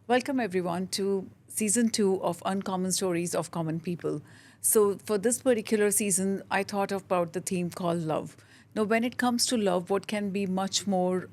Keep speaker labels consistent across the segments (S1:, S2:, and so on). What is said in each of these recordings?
S1: Welcome, everyone, to season 2 of Uncommon Stories of Common People. So, for this particular season, I thought about the theme called love. Now, when it comes to love, what can be much more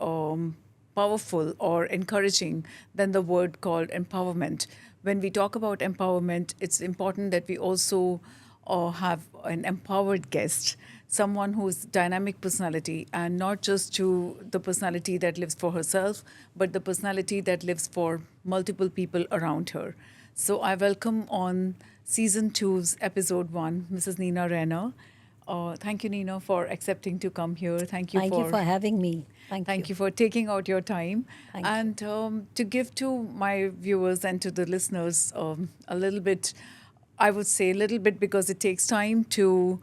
S1: powerful or encouraging than the word called empowerment? When we talk about empowerment, it's important that we also have an empowered guest, someone who's dynamic personality, and not just to the personality that lives for herself, but the personality that lives for multiple people around her. So I welcome on season two's episode 1, Ms.Neena Raina. Thank you, Nina, for accepting to come here. Thank you
S2: Thank you
S1: for
S2: for having me. Thank you.
S1: Thank you for taking out your time.
S2: Thank you.
S1: And to give to my viewers and to the listeners a little bit, I would say a little bit because it takes time to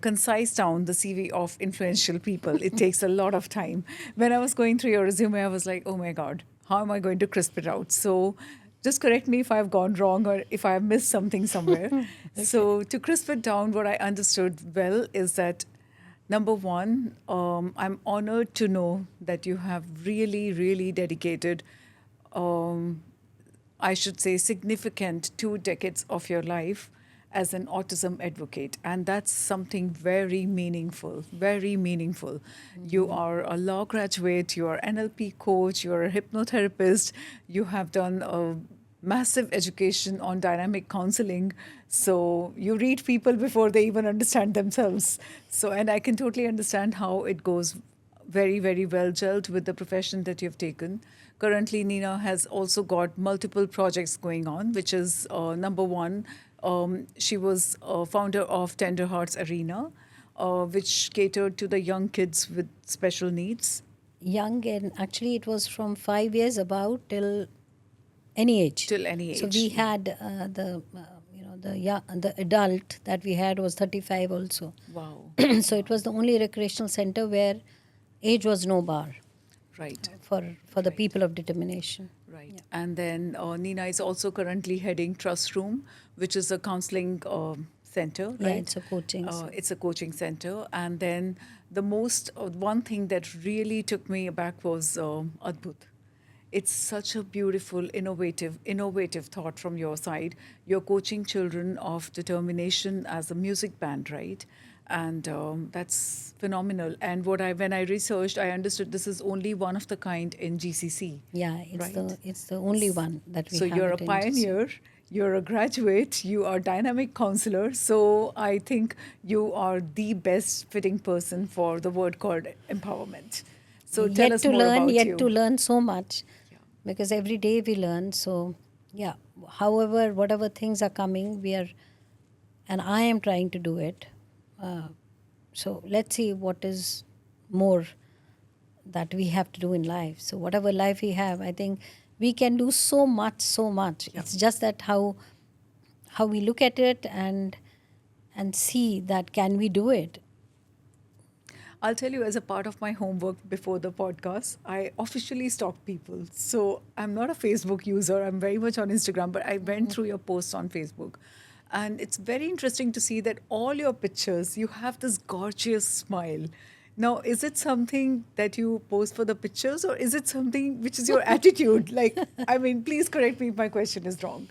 S1: concise down the CV of influential people. It takes a lot of time. When I was going through your resume, I was like, oh my God, how am I going to crisp it out? So just correct me if I've gone wrong or if I've missed something somewhere.
S2: Okay.
S1: So to crisp it down, what I understood well is that number one, I'm honored to know that you have really, really dedicated, I should say, significant 2 decades of your life as an autism advocate. And that's something very meaningful, very meaningful. You are a law graduate, you are NLP coach, you're a hypnotherapist, you have done a massive education on dynamic counseling. So you read people before they even understand themselves. So, and I can totally understand how it goes very, very well gelled with the profession that you've taken. Currently, Nina has also got multiple projects going on, which is number one, she was founder of Tender Hearts Arena, which catered to the young kids with special needs.
S2: Young, and actually it was from 5 years about till any age.
S1: Till any
S2: So
S1: age.
S2: we had the adult that we had was 35 also.
S1: Wow.
S2: So it was the only recreational center where age was no bar
S1: Right.
S2: for the people of determination.
S1: Right.
S2: Yeah.
S1: And then Nina is also currently heading Trust Room, which is a counseling center,
S2: Yeah,
S1: right?
S2: it's a coaching.
S1: It's a coaching center. And then one thing that really took me aback was Adbhut. It's such a beautiful, innovative thought from your side. You're coaching children of determination as a music band, right? And that's phenomenal. And when I researched, I understood this is only one of the kind in GCC,
S2: Yeah,
S1: right?
S2: it's the only one that we
S1: So
S2: have
S1: you're a
S2: it in GC.
S1: pioneer, you're a graduate, you are dynamic counselor. So I think you are the best fitting person for the word called empowerment. So tell us more about
S2: Yet to
S1: you.
S2: learn so much
S1: Yeah.
S2: because every day we learn. So, yeah, however, whatever things are coming, and I am trying to do it. So, let's see what is more that we have to do in life. So, whatever life we have, I think we can do so much, so much.
S1: Yeah.
S2: It's just that how we look at it and see that can we do it.
S1: I'll tell you, as a part of my homework before the podcast, I officially stalk people. So I'm not a Facebook user. I'm very much on Instagram, but I went through your posts on Facebook. And it's very interesting to see that all your pictures, you have this gorgeous smile. Now, is it something that you post for the pictures, or is it something which is your attitude? Like, I mean, please correct me if my question is wrong.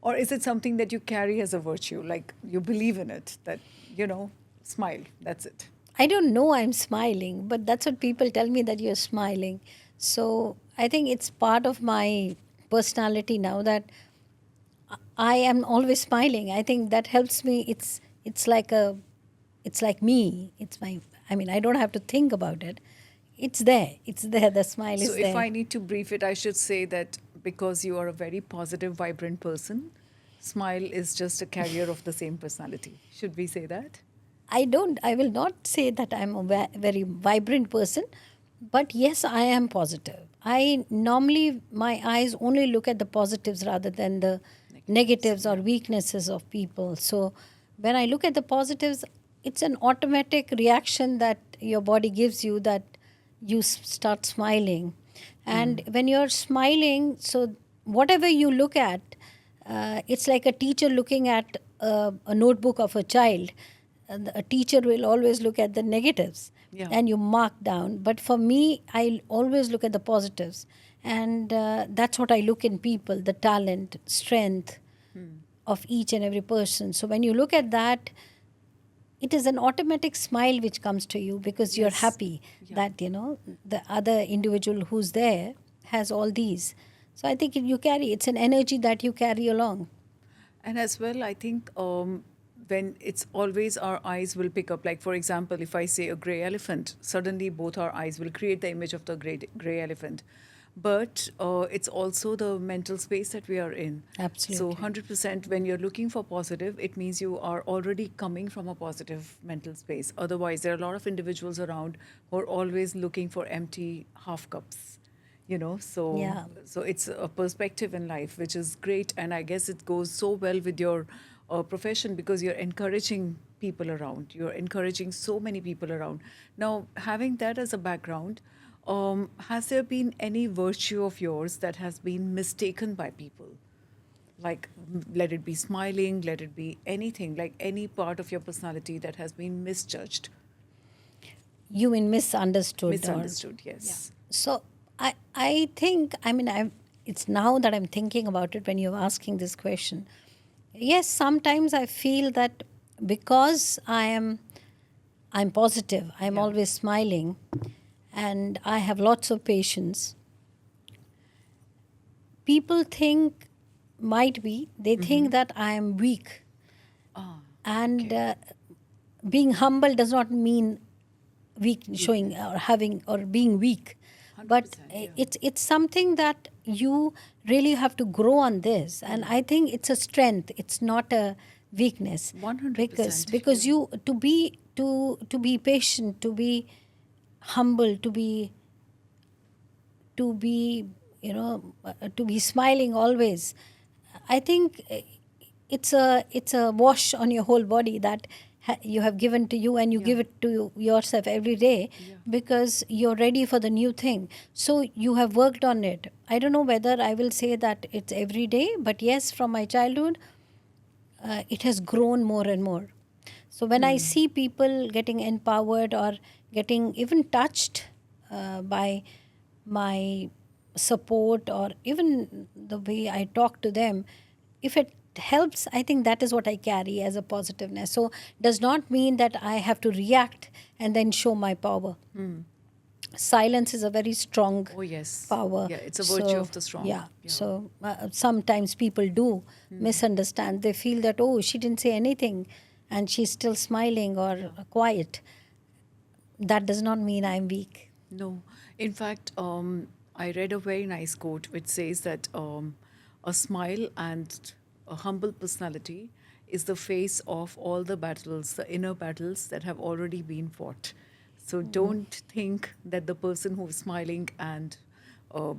S1: Or is it something that you carry as a virtue? Like, you believe in it, that, smile, that's it.
S2: I don't know I'm smiling, but that's what people tell me that you're smiling. So I think it's part of my personality now that I am always smiling. I think that helps me. It's like me. It's my. I mean, I don't have to think about it. It's there. It's there. The smile
S1: So,
S2: is
S1: if
S2: there.
S1: I need to brief it, I should say that because you are a very positive, vibrant person, smile is just a carrier of the same personality. Should we say that?
S2: I will not say that I'm a very vibrant person, but yes, I am positive. I normally, my eyes only look at the positives rather than the
S1: Negatives.
S2: negatives or
S1: Yeah.
S2: weaknesses of people. So when I look at the positives, it's an automatic reaction that your body gives you that you start smiling. And when you're smiling, so whatever you look at, it's like a teacher looking at a notebook of a child. And a teacher will always look at the negatives
S1: Yeah.
S2: and you mark down. But for me, I always look at the positives. And that's what I look in people, the talent, strength of each and every person. So when you look at that, it is an automatic smile which comes to you because you're
S1: Yes.
S2: happy that, the other individual who's there has all these. So I think you carry, it's an energy that you carry along.
S1: And as well, I think when it's always our eyes will pick up, like for example, if I say a gray elephant, suddenly both our eyes will create the image of the gray elephant. But it's also the mental space that we are in. So
S2: Absolutely.
S1: 100% when you're looking for positive, it means you are already coming from a positive mental space. Otherwise, there are a lot of individuals around who are always looking for empty half cups, so
S2: Yeah.
S1: it's a perspective in life which is great, and I guess it goes so well with your profession because you're encouraging people around, you're encouraging so many people around. Now, having that as a background, has there been any virtue of yours that has been mistaken by people, like let it be smiling, let it be anything, like any part of your personality that has been misjudged,
S2: You mean misunderstood or?
S1: misunderstood? Yes.
S2: So I think, I mean, it's now that I'm thinking about it when you're asking this question. Yes, sometimes I feel that because I'm positive, I'm
S1: Yeah.
S2: always smiling, and I have lots of patience. People think, might be, they think that I am weak.
S1: Ah,
S2: And
S1: okay.
S2: being humble does not mean weak, showing
S1: Weakness.
S2: or having or being weak. But
S1: 100%, yeah.
S2: it's something that you really have to grow on this, and I think it's a strength. It's not a weakness, because
S1: 100%, yeah.
S2: because you to be patient, to be humble, to be to be smiling always. I think it's a wash on your whole body that you have given to you, and you
S1: Yeah.
S2: give it to yourself every day
S1: Yeah.
S2: because you're ready for the new thing. So you have worked on it. I don't know whether I will say that it's every day, but yes, from my childhood, it has grown more and more. So when I see people getting empowered or getting even touched by my support, or even the way I talk to them, if it helps, I think that is what I carry as a positiveness. So does not mean that I have to react and then show my power. Silence is a very strong
S1: Oh, yes.
S2: power.
S1: Yeah, it's a virtue
S2: So
S1: of the strong.
S2: yeah,
S1: Yeah.
S2: so sometimes people do misunderstand. They feel that, oh, she didn't say anything and she's still smiling or
S1: Yeah.
S2: quiet. That does not mean I'm weak.
S1: No. In fact, I read a very nice quote which says that a smile and a humble personality is the face of all the battles, the inner battles that have already been fought. So don't think that the person who's smiling and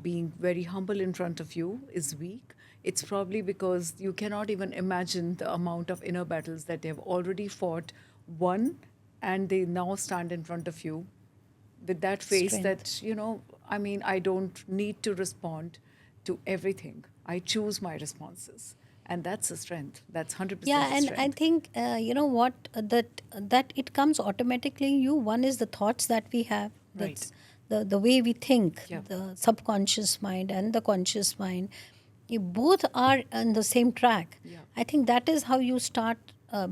S1: being very humble in front of you is weak. It's probably because you cannot even imagine the amount of inner battles that they have already fought, won, and they now stand in front of you with that face
S2: Strength.
S1: that, I mean, I don't need to respond to everything. I choose my responses. And that's a strength. That's 100%
S2: Yeah,
S1: a
S2: and I
S1: strength.
S2: think you know what, that it comes automatically in you. One is the thoughts that we have.
S1: Right.
S2: That's the way we think,
S1: Yeah.
S2: the subconscious mind and the conscious mind. You both are on the same track.
S1: Yeah.
S2: I think that is how you start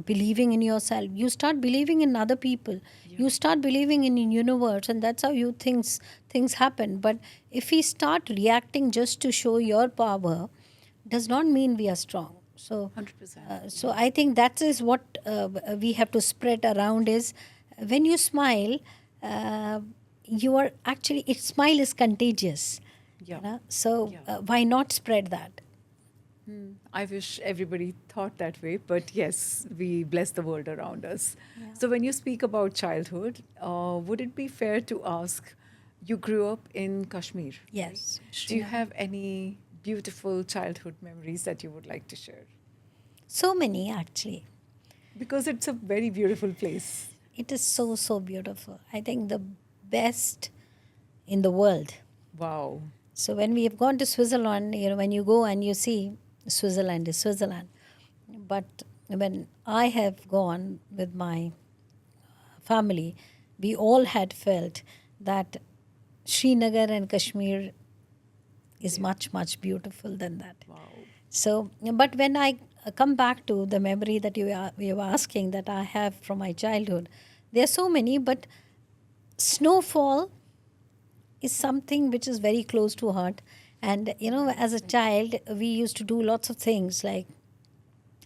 S2: believing in yourself. You start believing in other people.
S1: Yeah.
S2: You start believing in the universe, and that's how you things happen. But if we start reacting just to show your power, does not mean we are strong. So
S1: 100%.
S2: so
S1: Yeah.
S2: I think that is what we have to spread around is when you smile, uh, you are actually, its smile is contagious.
S1: Yeah.
S2: So
S1: Yeah.
S2: why not spread that?
S1: I wish everybody thought that way, but yes, we bless the world around us.
S2: Yeah.
S1: So, when you speak about childhood, would it be fair to ask, you grew up in Kashmir, right?
S2: Yes,
S1: Do you
S2: Srinagar.
S1: have any beautiful childhood memories that you would like to share?
S2: So many actually.
S1: Because it's a very beautiful place.
S2: It is so beautiful. I think the best in the world.
S1: Wow.
S2: So when we have gone to Switzerland, when you go and you see Switzerland is Switzerland. But when I have gone with my family, we all had felt that Srinagar and Kashmir is much, much beautiful than that.
S1: Wow.
S2: So, but when I come back to the memory that you were asking that I have from my childhood, there are so many, but snowfall is something which is very close to heart. And as a child, we used to do lots of things like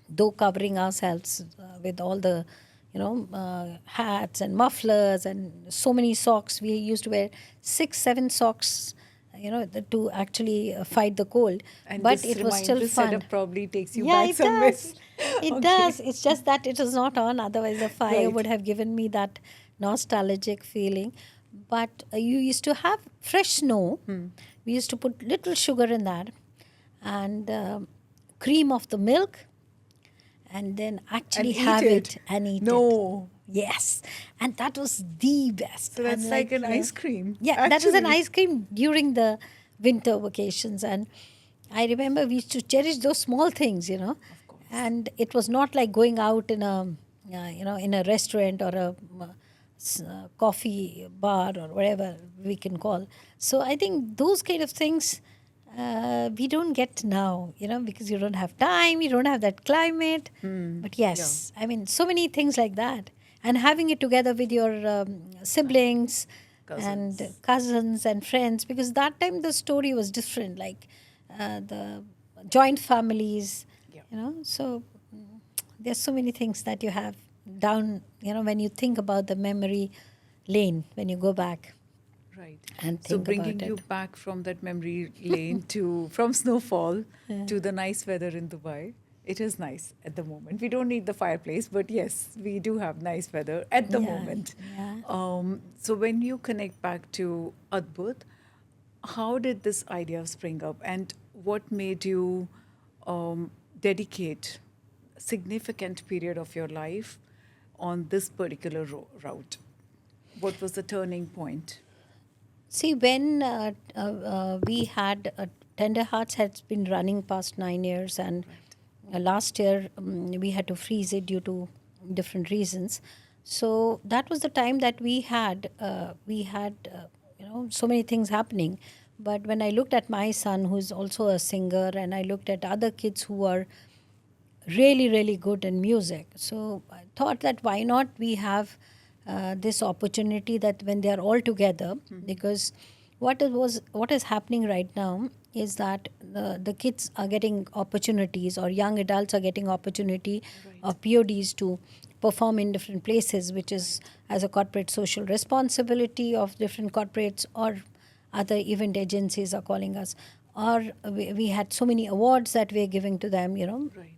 S2: though covering ourselves with all the hats and mufflers and so many socks. We used to wear 6 7 socks to actually fight the cold,
S1: And
S2: but
S1: this
S2: it was still
S1: this
S2: fun.
S1: setup probably takes you
S2: Yeah,
S1: back
S2: it
S1: somewhere.
S2: does. It does.
S1: Okay.
S2: It's just that it was not on. Otherwise, the fire
S1: Right.
S2: would have given me that nostalgic feeling. But you used to have fresh snow. We used to put little sugar in that and cream of the milk and then
S1: And
S2: actually
S1: eat
S2: have
S1: it.
S2: it and eat it.
S1: No.
S2: Yes. And that was the best.
S1: So
S2: And
S1: that's like an ice cream,
S2: yeah, that was an
S1: actually.
S2: ice cream during the winter vacations. And I remember we used to cherish those small things.
S1: Of course.
S2: And it was not like going out in in a restaurant or a coffee bar or whatever we can call. So I think those kind of things we don't get now, because you don't have time, you don't have that climate. But
S1: Yeah.
S2: yes, I mean, so many things like that. And having it together with your siblings and
S1: Cousins.
S2: cousins and friends, because that time the story was different, like the joint families,
S1: Yeah.
S2: So there's so many things that you have down, when you think about the memory lane, when you go back
S1: Right.
S2: and
S1: So
S2: think
S1: bringing
S2: about
S1: you
S2: it.
S1: back from that memory lane to from snowfall to the nice weather in Dubai. It is nice at the moment. We don't need the fireplace, but yes, we do have nice weather at the
S2: Yeah,
S1: moment.
S2: yeah.
S1: So when you connect back to Adbhut, how did this idea spring up, and what made you dedicate a significant period of your life on this particular route? What was the turning point?
S2: See, when we had Tender Hearts has been running past 9 years, and
S1: Right.
S2: last year we had to freeze it due to different reasons. So that was the time that we had so many things happening. But when I looked at my son, who's also a singer, and I looked at other kids who are really, really good in music. So I thought that why not we have this opportunity that when they are all together, because what is happening right now is that the kids are getting opportunities, or young adults are getting opportunity
S1: Right.
S2: of PODs to perform in different places, which is
S1: Right.
S2: as a corporate social responsibility of different corporates, or other event agencies are calling us, or we had so many awards that we're giving to them,
S1: Right.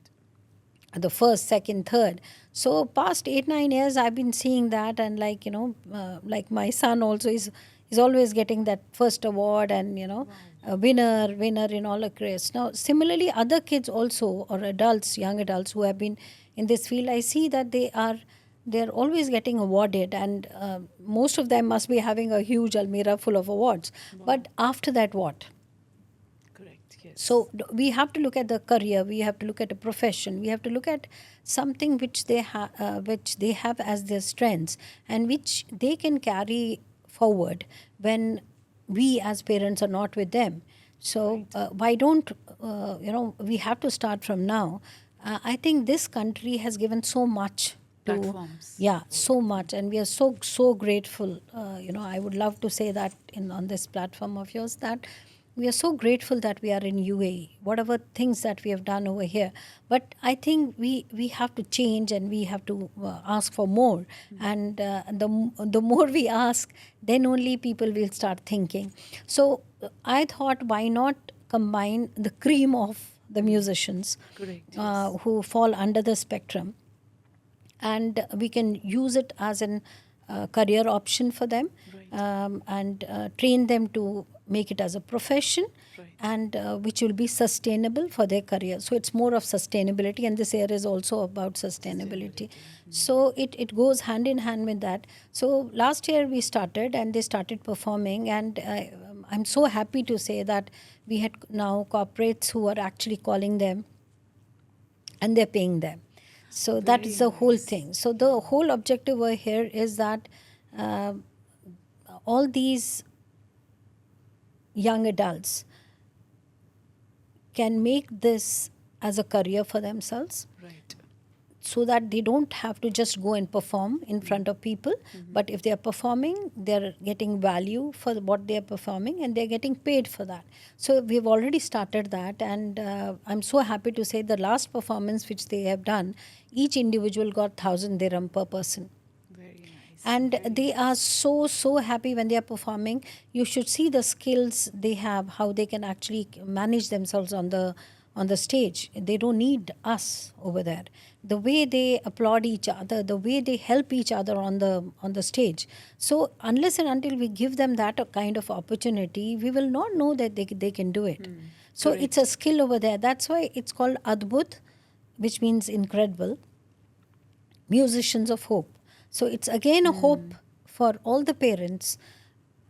S2: the first, second, third. So past 8 9 years, I've been seeing that, and like my son also is always getting that first award, and
S1: Wow.
S2: a winner in all the race. Now, similarly, other kids also, or adults, young adults who have been in this field, I see that they're always getting awarded, and most of them must be having a huge almirah full of awards.
S1: Wow.
S2: But after that, what?
S1: Correct. Yes.
S2: So we have to look at the career, we have to look at a profession, we have to look at something which they have as their strengths, and which they can carry forward when we as parents are not with them. So
S1: Right.
S2: why don't we have to start from now? I think this country has given so much to,
S1: Platforms.
S2: yeah,
S1: For
S2: so much, and we are so grateful. I would love to say that in on this platform of yours, that we are so grateful that we are in UAE, whatever things that we have done over here. But I think we have to change, and we have to ask for more. And the more we ask, then only people will start thinking. So I thought, why not combine the cream of the musicians
S1: correct. Yes.
S2: who fall under the spectrum, and we can use it as an career option for them,
S1: Right.
S2: and train them to make it as a profession,
S1: Right.
S2: and which will be sustainable for their career. So it's more of sustainability, and this area is also about sustainability.
S1: Sustainability.
S2: So it goes hand in hand with that. So last year we started, and they started performing, and I'm so happy to say that we had now corporates who are actually calling them, and they're paying them. So that
S1: Very
S2: is the whole
S1: nice.
S2: thing. So the whole objective over here is that uh, all these young adults can make this as a career for themselves,
S1: Right.
S2: so that they don't have to just go and perform in front of people, but if they are performing, they're getting value for what they are performing, and they're getting paid for that. So we've already started that, and I'm so happy to say the last performance which they have done, each individual got 1,000 dirham per person.
S1: Very nice.
S2: And
S1: Very
S2: they are
S1: nice.
S2: so happy when they are performing. You should see the skills they have, how they can actually manage themselves on the stage. They don't need us over there. The way they applaud each other, the way they help each other on the stage. So unless and until we give them that kind of opportunity, we will not know that they can do it. So it's a
S1: Correct.
S2: skill over there. That's why it's called Adbhut, which means incredible, musicians of hope. So it's again a hope for all the parents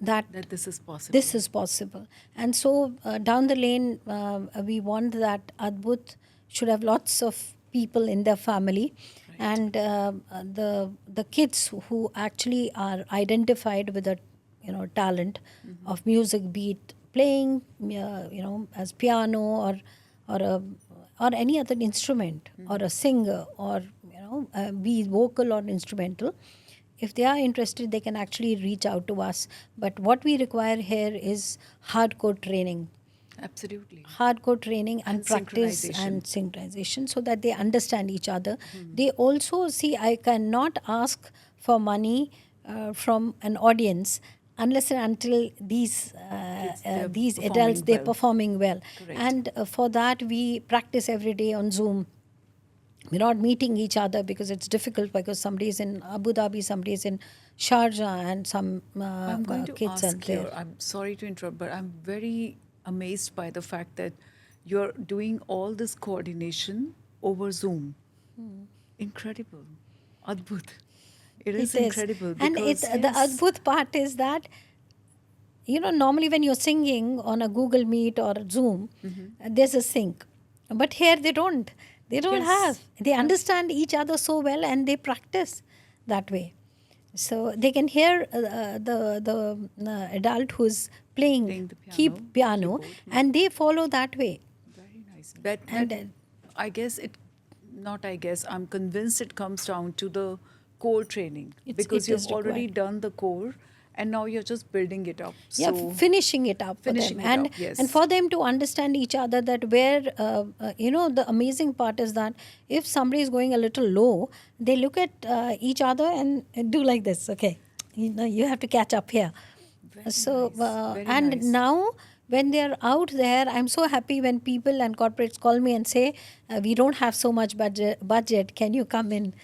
S2: that
S1: That this is possible.
S2: this is possible. And so down the lane, we want that Adbhut should have lots of people in their family.
S1: Right.
S2: And the kids who actually are identified with a talent of music, be it playing as piano or a or any other instrument, or a singer, or be vocal or instrumental. If they are interested, they can actually reach out to us. But what we require here is hardcore training,
S1: Absolutely.
S2: hardcore training and
S1: And
S2: practice
S1: synchronization.
S2: and synchronization, so that they understand each other. They also see, I cannot ask for money from an audience unless and until
S1: They're
S2: these
S1: performing
S2: adults, they're
S1: well.
S2: performing well.
S1: Correct.
S2: And for that we practice every day on Zoom. We're not meeting each other because it's difficult, because somebody is in Abu Dhabi, somebody is in Sharjah, and some
S1: I'm going to
S2: kids are
S1: ask
S2: there.
S1: here, I'm sorry to interrupt, but I'm very amazed by the fact that you're doing all this coordination over Zoom. Incredible. Adbhut. It is
S2: It is.
S1: incredible
S2: And
S1: because,
S2: the
S1: yes,
S2: Adbhut part is that, normally when you're singing on a Google Meet or Zoom, there's a sync. But here they don't. They don't have.
S1: yes,
S2: They understand each other so well, and they practice that way. So they can hear the adult who's playing
S1: playing the piano,
S2: piano,
S1: keyboard.
S2: and they follow that way.
S1: Very nice. That
S2: And
S1: I guess it, not I guess, I'm convinced it comes down to the core training because
S2: it
S1: you've
S2: is
S1: already
S2: required.
S1: done the core and now you're just building it up.
S2: Yeah,
S1: So
S2: finishing it up for them,
S1: finishing it up,
S2: and
S1: yes.
S2: for them to understand each other, that where the amazing part is that if somebody is going a little low, they look at each other and do like this. Okay, you have to catch up here.
S1: Very
S2: So
S1: nice. Very
S2: and
S1: nice.
S2: now when they're out there, I'm so happy when people and corporates call me and say, we don't have so much budget, can you come in?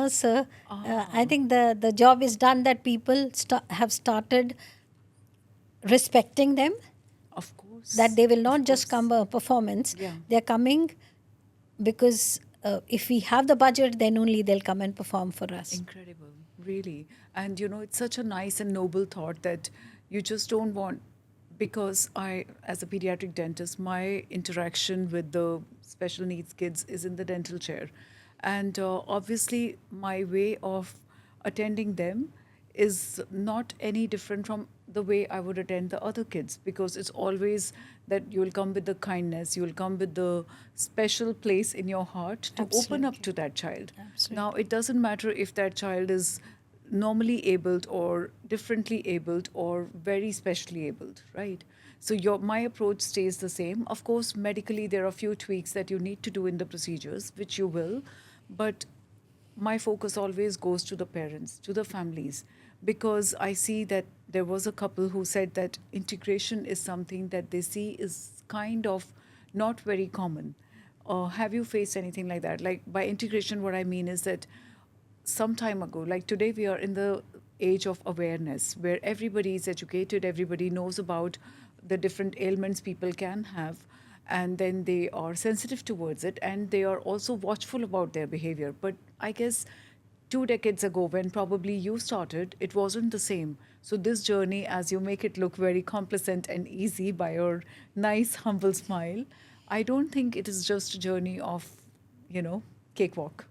S2: So I think the job is done, that people have started respecting them,
S1: Of course.
S2: that they will
S1: Of
S2: not just
S1: course.
S2: come a performance.
S1: Yeah.
S2: They're coming because if we have the budget, then only they'll come and perform for us.
S1: Incredible, really. And it's such a nice and noble thought that you just don't want, because as a pediatric dentist, my interaction with the special needs kids is in the dental chair. And obviously, my way of attending them is not any different from the way I would attend the other kids, because it's always that you'll come with the kindness, you'll come with the special place in your heart to open up
S2: Absolutely.
S1: to that child.
S2: Absolutely.
S1: Now, it doesn't matter if that child is normally abled or differently abled or very specially abled, right? So my approach stays the same. Of course, medically, there are a few tweaks that you need to do in the procedures, which you will, but my focus always goes to the parents, to the families, because I see that there was a couple who said that integration is something that they see is kind of not very common. Have you faced anything like that? Like, by integration, what I mean is that some time ago, like today, we are in the age of awareness where everybody is educated, everybody knows about the different ailments people can have, and then they are sensitive towards it and they are also watchful about their behavior. But I guess 2 decades ago, when probably you started, it wasn't the same. So, this journey, as you make it look very complacent and easy by your nice, humble smile, I don't think it is just a journey of, cakewalk.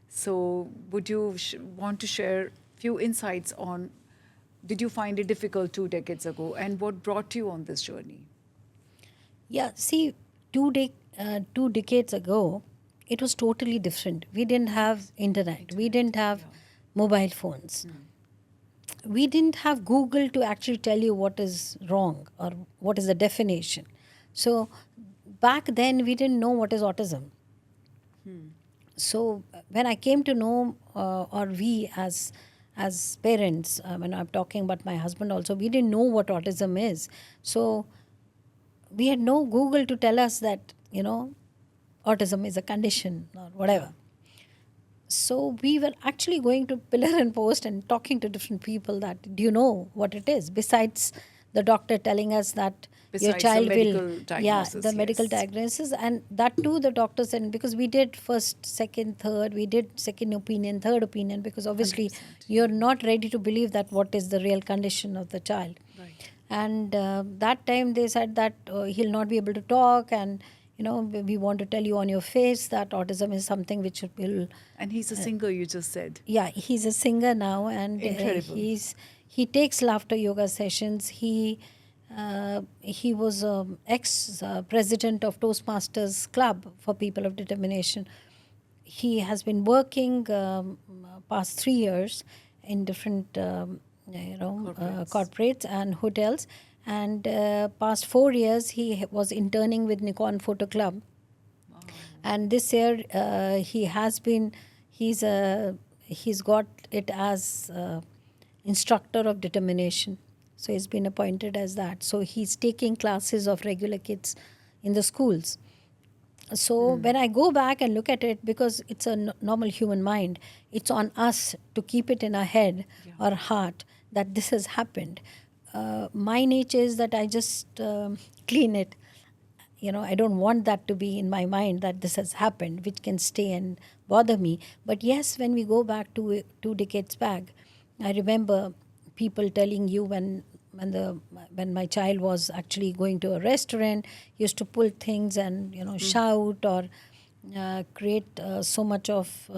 S1: So, would you want to share few insights on, did you find it difficult 2 decades ago, and what brought you on this journey?
S2: Yeah, see, two decades ago, it was totally different. We didn't have internet. We didn't have mobile phones. We didn't have Google to actually tell you what is wrong or what is the definition. So back then, we didn't know what is autism. So when I came to know, or we as parents, when I'm talking about my husband also, we didn't know what autism is. So we had no Google to tell us that, autism is a condition or whatever. So we were actually going to pillar and post and talking to different people that, do you know what it is? Besides the doctor telling us that your
S1: Besides the
S2: child
S1: medical
S2: will,
S1: diagnosis,
S2: the medical
S1: yes.
S2: diagnosis, and that too the doctor said, because we did first, second, third, we did second opinion, third opinion, because obviously
S1: 100%,
S2: you're not ready to believe that what is the real condition of the child.
S1: Right.
S2: And that time they said that he'll not be able to talk, and we want to tell you on your face that autism is something which will.
S1: And he's a singer, you just said.
S2: Yeah, he's a singer now, and
S1: Incredible.
S2: he takes laughter yoga sessions. He was ex president of Toastmasters Club for People of Determination. He has been working past 3 years in different corporates and hotels, and past 4 years he was interning with Nikon Photo Club. And this year he's got it as instructor of determination, so he's been appointed as that. So he's taking classes of regular kids in the schools. So when I go back and look at it, because it's a normal human mind, it's on us to keep it in our head or heart that this has happened. My nature is that I just clean it. I don't want that to be in my mind that this has happened, which can stay and bother me. But yes, when we go back to 2 decades back, I remember people telling you when my child was actually going to a restaurant, used to pull things and shout or create so much of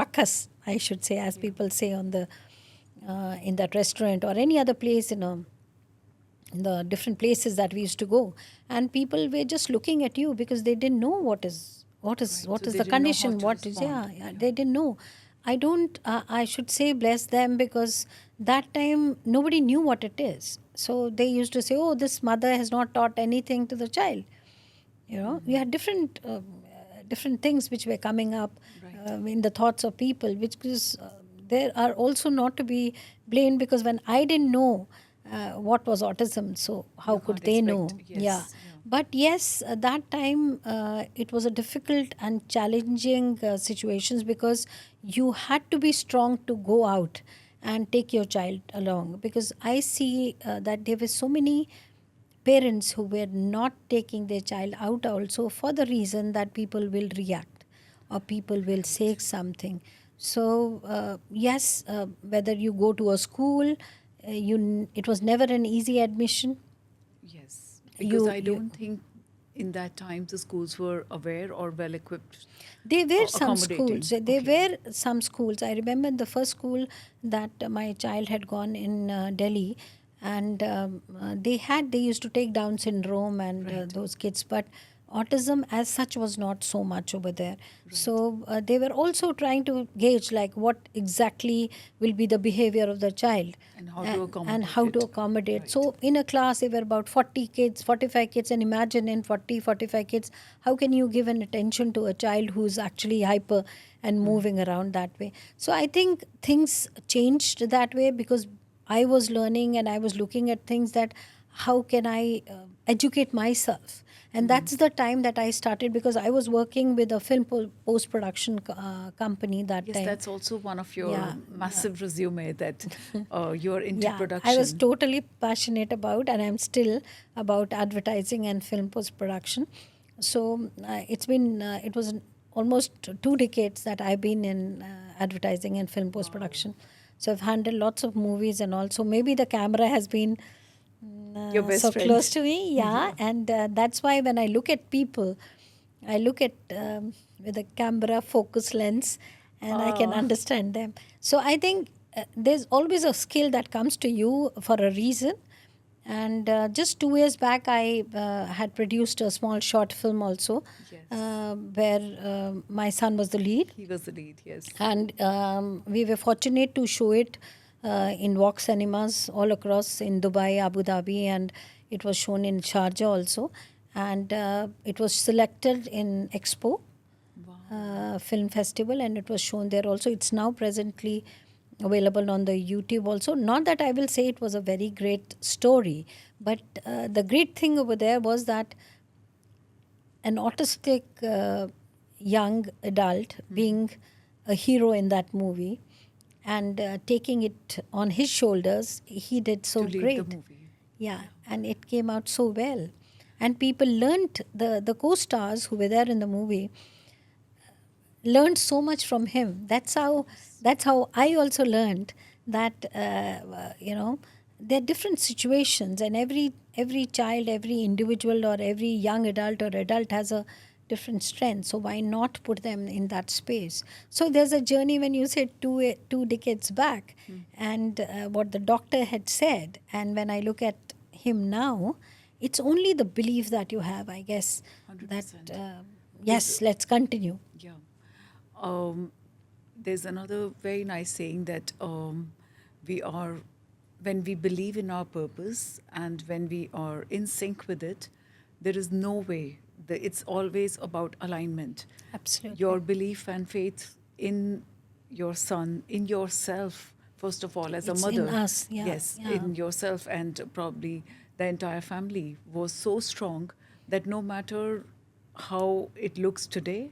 S2: ruckus, I should say, as people say on the in that restaurant or any other place, in the different places that we used to go, and people were just looking at you because they didn't know what is
S1: So
S2: the
S1: they didn't know how
S2: condition,
S1: to
S2: what is
S1: respond.
S2: they didn't know. I don't I should say bless them, because that time nobody knew what it is. So they used to say, oh, this mother has not taught anything to the child. We had different things which were coming up in the thoughts of people, which is there are also not to be blamed, because when I didn't know what was autism, so how
S1: You
S2: could
S1: can't
S2: they know?
S1: expect, yes,
S2: Yeah. But yes, that time it was a difficult and challenging situations, because you had to be strong to go out and take your child along, because I see that there were so many parents who were not taking their child out also, for the reason that people will react or people will say something. So yes, whether you go to a school, it was never an easy admission.
S1: Yes, because I
S2: You
S1: don't think in that time the schools were aware or well equipped
S2: There were
S1: or
S2: some
S1: accommodating.
S2: schools. There
S1: Okay.
S2: were some schools. I remember the first school that my child had gone in Delhi, and they used to take Down syndrome and
S1: Right.
S2: those kids, but autism as such was not so much over there. So they were also trying to gauge like what exactly will be the behavior of the child,
S1: And how to
S2: and
S1: accommodate
S2: how to
S1: it.
S2: accommodate.
S1: Right.
S2: So in a class there were about 40 kids, 45 kids, and imagine in 40, 45 kids, how can you give an attention to a child who's actually hyper and moving around that way? So I think things changed that way, because I was learning and I was looking at things that how can I educate myself. And that's the time that I started, because I was working with a film post-production company that
S1: Yes,
S2: time.
S1: that's also one of your
S2: Yeah.
S1: massive resume that you're into
S2: Yeah, I was
S1: production.
S2: totally passionate about, and I'm still about advertising and film post production. So it was almost 2 decades that I've been in advertising and film post production. So I've handled lots of movies, and also maybe the camera has been
S1: Your
S2: so
S1: best
S2: close
S1: friend.
S2: to me. Yeah,
S1: Yeah.
S2: and that's why when I look at people, I look at with a camera focus lens, and I can understand them. So I think there's always a skill that comes to you for a reason, And just 2 years back, I had produced a small short film also,
S1: Yes.
S2: where my son was the lead.
S1: He was the lead, yes.
S2: And we were fortunate to show it in Walk Cinemas all across in Dubai, Abu Dhabi, and it was shown in Sharjah also. And it was selected in Expo Film Festival, and it was shown there also. It's now presently available on the YouTube also. Not that I will say it was a very great story, but the great thing over there was that an autistic young adult being a hero in that movie and taking it on his shoulders, he did so
S1: To lead
S2: great.
S1: the movie.
S2: Yeah, and it came out so well. And people learnt, the co-stars who were there in the movie learned so much from him. That's how I also learned that there are different situations, and every child, every individual, or every young adult or adult has a different strength. So why not put them in that space? So there's a journey when you said two decades back, and what the doctor had said, and when I look at him now, it's only the belief that you have, I guess, that
S1: 100%.
S2: yes, let's continue.
S1: Yeah. Um, there's another very nice saying that we are, when we believe in our purpose and when we are in sync with it, there is no way. It's always about alignment.
S2: Absolutely.
S1: Your belief and faith in your son, in yourself, first of all, as
S2: It's
S1: a
S2: in
S1: mother.
S2: us, yeah,
S1: Yes,
S2: yeah.
S1: in yourself and probably the entire family was so strong that no matter how it looks today,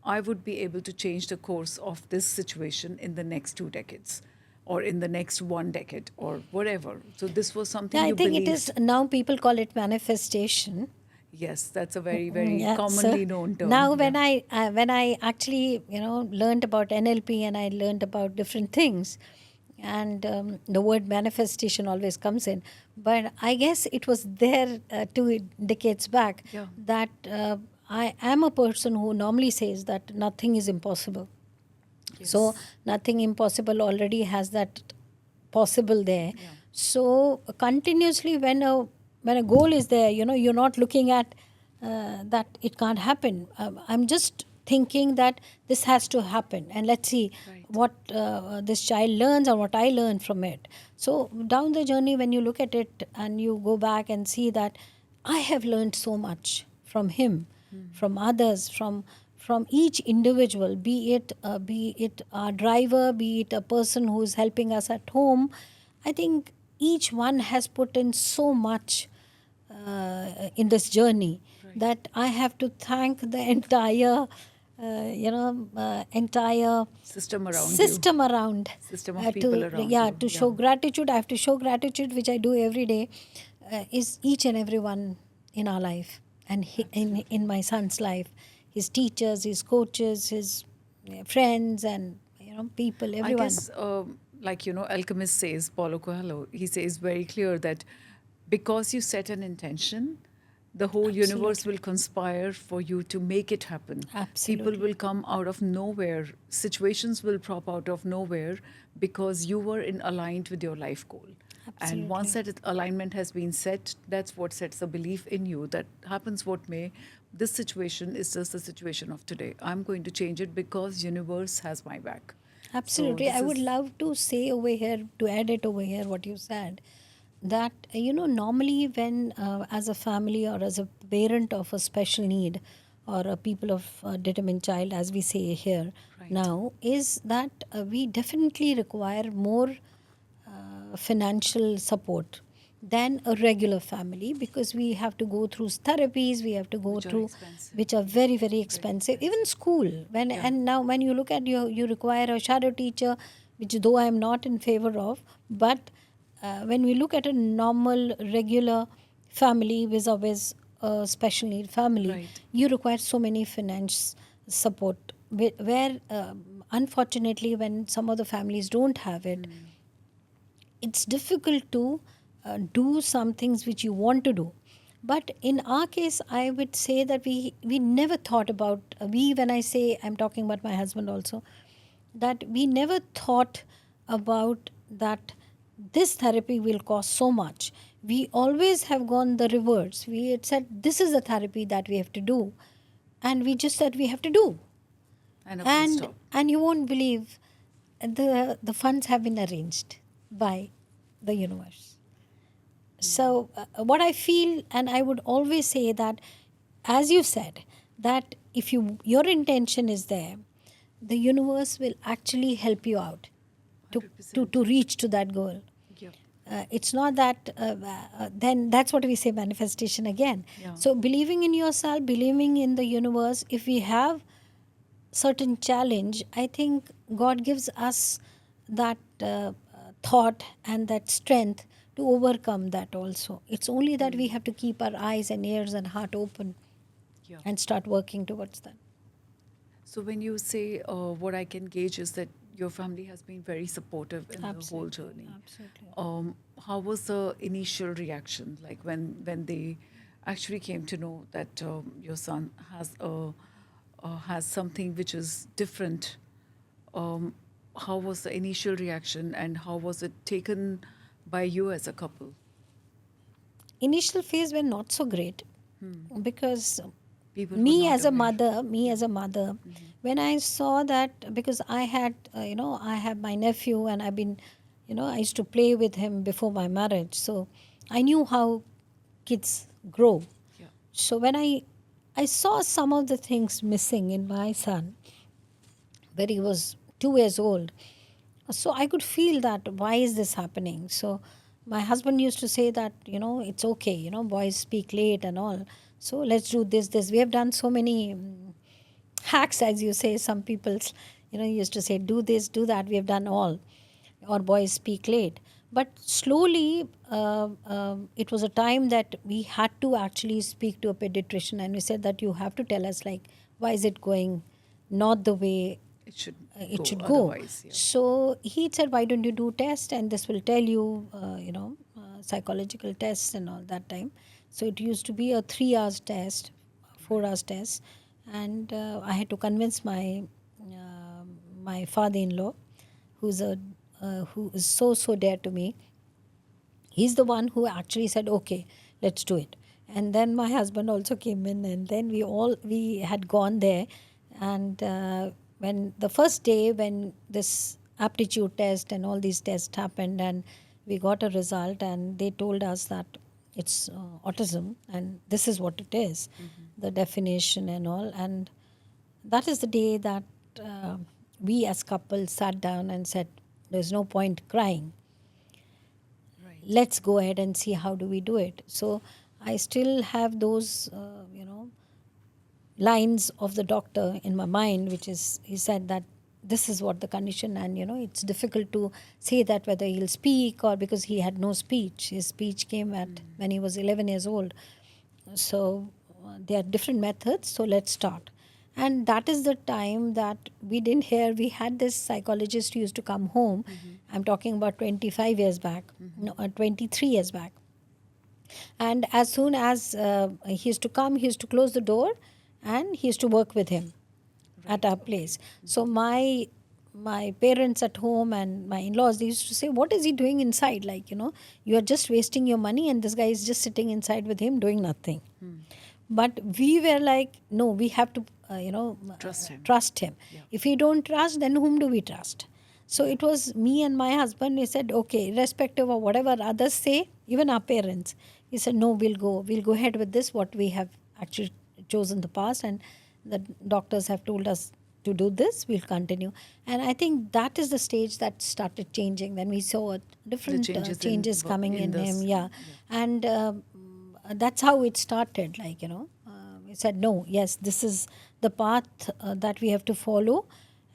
S1: I would be able to change the course of this situation in the next 2 decades or in the next 1 decade or whatever. So this was something
S2: Yeah, I
S1: you
S2: think it
S1: believed.
S2: is now people call it manifestation.
S1: Yes, that's a very, very
S2: Yeah, so
S1: commonly known term.
S2: now
S1: Yeah.
S2: when I actually learned about NLP, and I learned about different things, and the word manifestation always comes in, but I guess it was there 2 decades back
S1: Yeah.
S2: that I am a person who normally says that nothing is impossible. So
S1: Yes.
S2: nothing impossible already has that possible there.
S1: Yeah.
S2: So continuously, when a goal is there, you're not looking at that it can't happen. I'm just thinking that this has to happen, and let's see
S1: Right.
S2: what this child learns or what I learn from it. So down the journey, when you look at it and you go back and see that I have learned so much from him, from others, from each individual, be it our driver, be it a person who is helping us at home. I think each one has put in so much in this journey
S1: Right.
S2: that I have to thank the entire
S1: System around you.
S2: system around
S1: System of people around you.
S2: to show gratitude. I have to show gratitude, which I do every day. Is each and every one in our life, and in my son's life, his teachers, his coaches, his friends, and people,
S1: I
S2: everyone.
S1: guess, like, Alchemist says, Paulo Coelho, he says very clear that because you set an intention, the whole universe will conspire for you to make it happen.
S2: Absolutely.
S1: People will come out of nowhere. Situations will prop out of nowhere because you were aligned with your life goal. And once that alignment has been set, that's what sets a belief in you that happens what may. This situation is just the situation of today. I'm going to change it because universe has my back.
S2: Absolutely.
S1: So
S2: I
S1: this
S2: would
S1: is
S2: love to say over here, to add it over here, what you said, that, normally when, as a family or as a parent of a special need or a people of determined child, as we say here
S1: right.
S2: now, is that we definitely require more financial support than a regular family, because we have to go through therapies, we have to go
S1: Which are
S2: through,
S1: expensive.
S2: which are very, very expensive. Even school, and now when you look at, you require a shadow teacher, which though I am not in favor of, but when we look at a normal regular family vis-a-vis a special need family,
S1: Right.
S2: you require so many finance support, where unfortunately when some of the families don't have it, it's difficult to do some things which you want to do. But in our case, I would say that we never thought about, when I say, I'm talking about my husband also, that we never thought about that this therapy will cost so much. we always have gone the reverse. We had said, this is the therapy that we have to do. And we just said we have to do.
S1: And a full
S2: And
S1: stop.
S2: you won't believe the funds have been arranged by the universe. So what I feel, and I would always say that, as you said, that if your intention is there, the universe will actually help you out to
S1: 100%.
S2: reach to that goal.
S1: Yep.
S2: It's not that then that's what we say, manifestation again.
S1: Yeah.
S2: So believing in yourself, believing in the universe. If we have certain challenge, I think God gives us that thought and that strength to overcome that also. It's only that we have to keep our eyes and ears and heart open
S1: Yeah.
S2: and start working towards that.
S1: So when you say what I can gauge is that your family has been very supportive in the whole journey.
S2: Absolutely.
S1: How was the initial reaction, like when they actually came to know that your son has something which is different? How was the initial reaction, and how was it taken by you as a couple?
S2: Initial phase were not so great because
S1: People were
S2: me
S1: not
S2: as a
S1: aware.
S2: mother, when I saw that, because I had, I have my nephew, and I've been, I used to play with him before my marriage, so I knew how kids grow.
S1: Yeah.
S2: So when I saw some of the things missing in my son, when he was 2 years old, so I could feel that why is this happening. So my husband used to say that, it's okay, boys speak late and all, so let's do this. We have done so many hacks, as you say. Some people's, used to say, do this, do that. We have done all. Or boys speak late. But slowly, it was a time that we had to actually speak to a pediatrician, and we said that you have to tell us, like, why is it going not the way
S1: It should
S2: it
S1: go
S2: should go.
S1: otherwise. Yeah.
S2: So he said, why don't you do test, and this will tell you, psychological tests and all that time. So it used to be a 3 hours test, 4 hours test, and I had to convince my father-in-law, who is so dear to me. He's the one who actually said, okay, let's do it. And then my husband also came in, and then we had gone there. And when the first day, when this aptitude test and all these tests happened, and we got a result, and they told us that it's autism, and this is what it is, the definition and all. And that is the day that we as couples sat down and said, there's no point crying,
S1: Right.
S2: let's go ahead and see how do we do it. So I still have those lines of the doctor in my mind, which is, he said that this is what the condition, and it's difficult to say that whether he'll speak, or because he had no speech. His speech came at when he was 11 years old. So there are different methods, so let's start. And that is the time that we didn't hear. We had this psychologist who used to come home. I'm talking about 25 years back, no, 23 years back. And as soon as he used to come, he used to close the door, and he used to work with him at our place. So my parents at home and my in-laws, they used to say, what is he doing inside? Like, you are just wasting your money, and this guy is just sitting inside with him doing nothing. But we were like, no, we have to,
S1: Trust him.
S2: trust him.
S1: Yeah.
S2: If we don't trust, then whom do we trust? So it was me and my husband. We said, okay, irrespective of whatever others say, even our parents, we said, no, we'll go ahead with this, what we have actually chosen the past, and the doctors have told us to do this, we'll continue. And I think that is the stage that started changing. Then we saw different changes coming in him. Yeah. And that's how it started. Like, we said, no, yes, this is the path that we have to follow.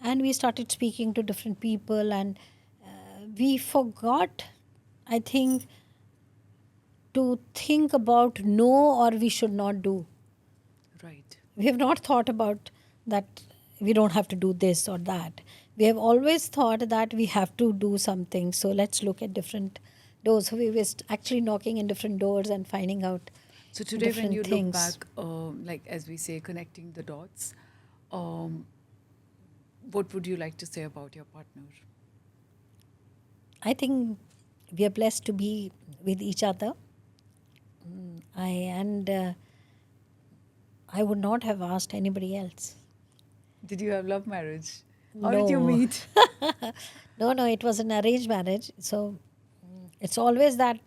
S2: And we started speaking to different people, and we forgot, I think, to think about no or we should not do.
S1: Right.
S2: We have not thought about that we don't have to do this or that. We have always thought that we have to do something. So let's look at different doors. So we were actually knocking in different doors and finding out
S1: So today, when
S2: different
S1: you look
S2: things.
S1: back, like as we say, connecting the dots, um, what would you like to say about your partner?
S2: I think we are blessed to be with each other. I would not have asked anybody else.
S1: Did you have love marriage? How did you
S2: No.
S1: meet?
S2: No, it was an arranged marriage. So it's always that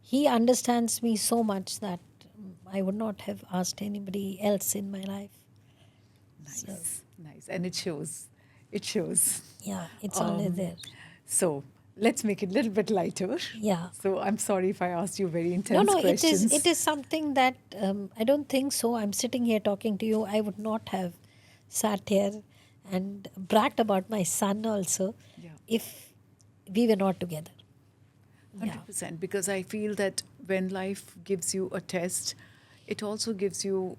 S2: he understands me so much that I would not have asked anybody else in my life. So,
S1: Nice, nice. And it shows. It shows.
S2: yeah, it's always
S1: Um,
S2: there.
S1: so let's make it a little bit lighter.
S2: Yeah.
S1: So I'm sorry if I asked you very
S2: No,
S1: intense
S2: no, it is.
S1: questions.
S2: It is something that I don't think so. I'm sitting here talking to you. I would not have sat here and bragged about my son also
S1: Yeah.
S2: if we were not together. Yeah,
S1: 100%. Because I feel that when life gives you a test, it also gives you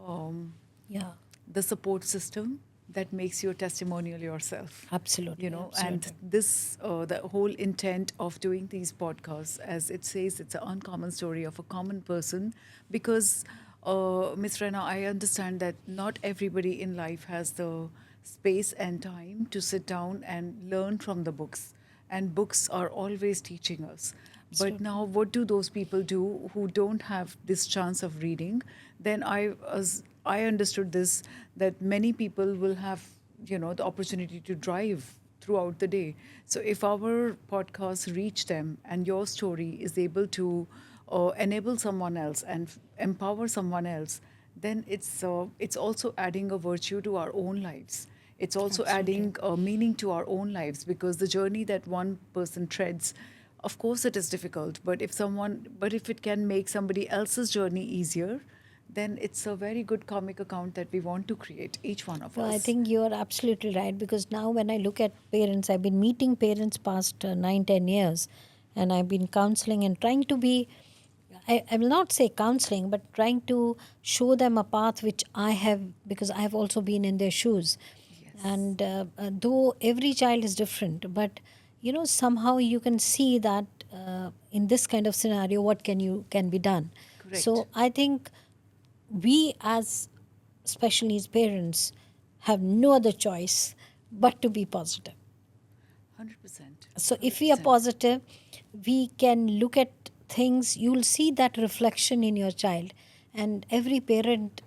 S1: um,
S2: yeah,
S1: the support system that makes you a testimonial yourself.
S2: absolutely.
S1: You know,
S2: Absolutely.
S1: and this, the whole intent of doing these podcasts, as it says, it's an uncommon story of a common person. Because, Ms. Raina, I understand that not everybody in life has the space and time to sit down and learn from the books. And books are always teaching us. But
S2: Absolutely.
S1: now, what do those people do who don't have this chance of reading? Then I understood this, that many people will have, you know, the opportunity to drive throughout the day. So if our podcast reach them and your story is able to enable someone else and empower someone else, then it's also adding a virtue to our own lives. It's also
S2: Absolutely.
S1: adding meaning to our own lives, because the journey that one person treads, of course it is difficult, but if it can make somebody else's journey easier, then it's a very good comic account that we want to create, each one of
S2: No, I
S1: us.
S2: think you are absolutely right, because now when I look at parents, I've been meeting parents past 9, 10 years, and I've been counseling and trying to be, I will not say counseling, but trying to show them a path which I have, because I have also been in their shoes.
S1: Yes.
S2: And though every child is different, but somehow you can see that in this kind of scenario, what can be done.
S1: Correct.
S2: So I think we as special needs parents have no other choice but to be positive.
S1: 100%.
S2: So if we are
S1: 100%.
S2: positive, we can look at things, you'll see that reflection in your child. And every parent,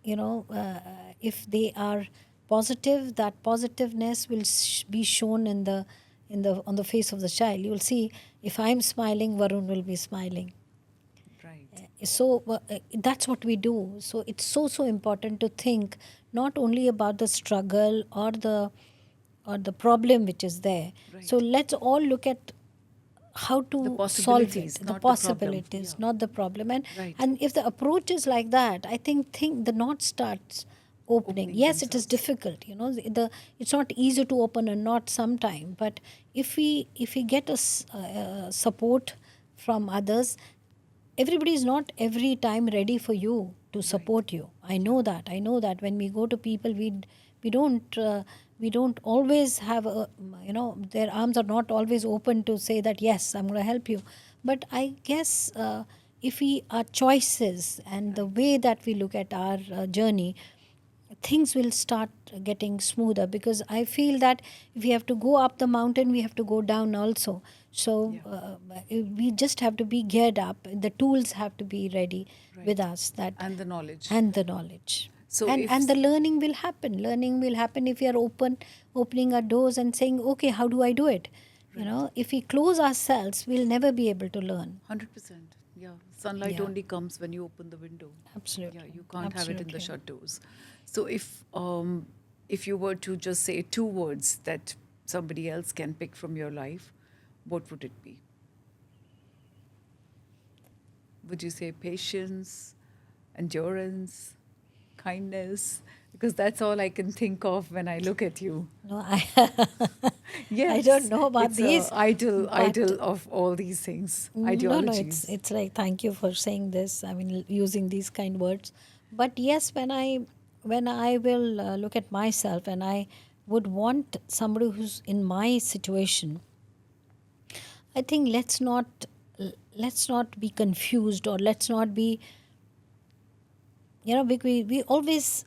S2: if they are positive, that positiveness will be shown in the on the face of the child. You'll see, if I'm smiling, Varun will be smiling.
S1: Right.
S2: So that's what we do. So it's so important to think not only about the struggle or the problem which is there. So
S1: Right.
S2: let's all look at how
S1: The
S2: to solve it,
S1: possibilities,
S2: the
S1: not the problem.
S2: possibilities,
S1: Yeah.
S2: not the problem. and
S1: Right.
S2: and if the approach is like that, I think the knot starts opening.
S1: Opening
S2: Yes, it is
S1: themselves.
S2: difficult, it's not easy to open a knot sometime, but if we get support from others, everybody is not every time ready for you to
S1: Right.
S2: support you. I
S1: Yeah.
S2: know that when we go to people, we don't always have their arms are not always open to say that yes, I'm going to help you. But I guess if we our choices and the
S1: Right.
S2: way that we look at our journey, things will start getting smoother, because I feel that if we have to go up the mountain, we have to go down also. So
S1: Yeah.
S2: we just have to be geared up. The tools have to be ready with
S1: Right.
S2: us, that
S1: And the knowledge.
S2: and the knowledge.
S1: So
S2: And the learning will happen if we are opening our doors and saying, okay, how do I do it?
S1: right.
S2: If we close ourselves, we'll never be able to learn.
S1: 100%. Yeah. Sunlight
S2: Yeah,
S1: only comes when you open the window. Yeah,
S2: absolutely.
S1: you can't have it in the
S2: Absolutely.
S1: shut doors. So if you were to just say two words that somebody else can pick from your life, what would it be? Would you say patience, endurance, kindness? Because that's all I can think of when I look at you.
S2: No, I don't
S1: Yes,
S2: know about
S1: it's a
S2: these, but
S1: idol of all these things,
S2: no, it's
S1: ideologies.
S2: it's like, thank you for saying this. I mean, using these kind words. But yes, when I will look at myself, and I would want somebody who's in my situation, I think let's not be confused, or let's not be, because we always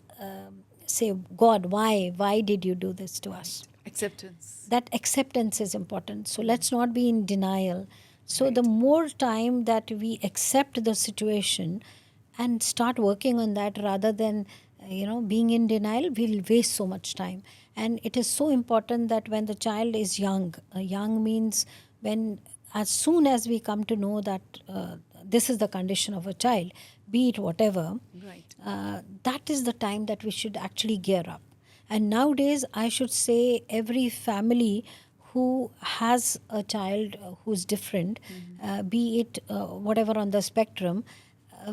S2: say, God, why did you do this to us?
S1: Right. Acceptance.
S2: That acceptance is important. So let's not be in denial. So the more time that we accept the situation and start working on that rather than being in denial, we'll waste so much time. And it is so important that when the child is young, young means when as soon as we come to know that this is the condition of a child, be it whatever,
S1: Right.
S2: that is the time that we should actually gear up. And nowadays, I should say every family who has a child who's different, be it whatever on the spectrum,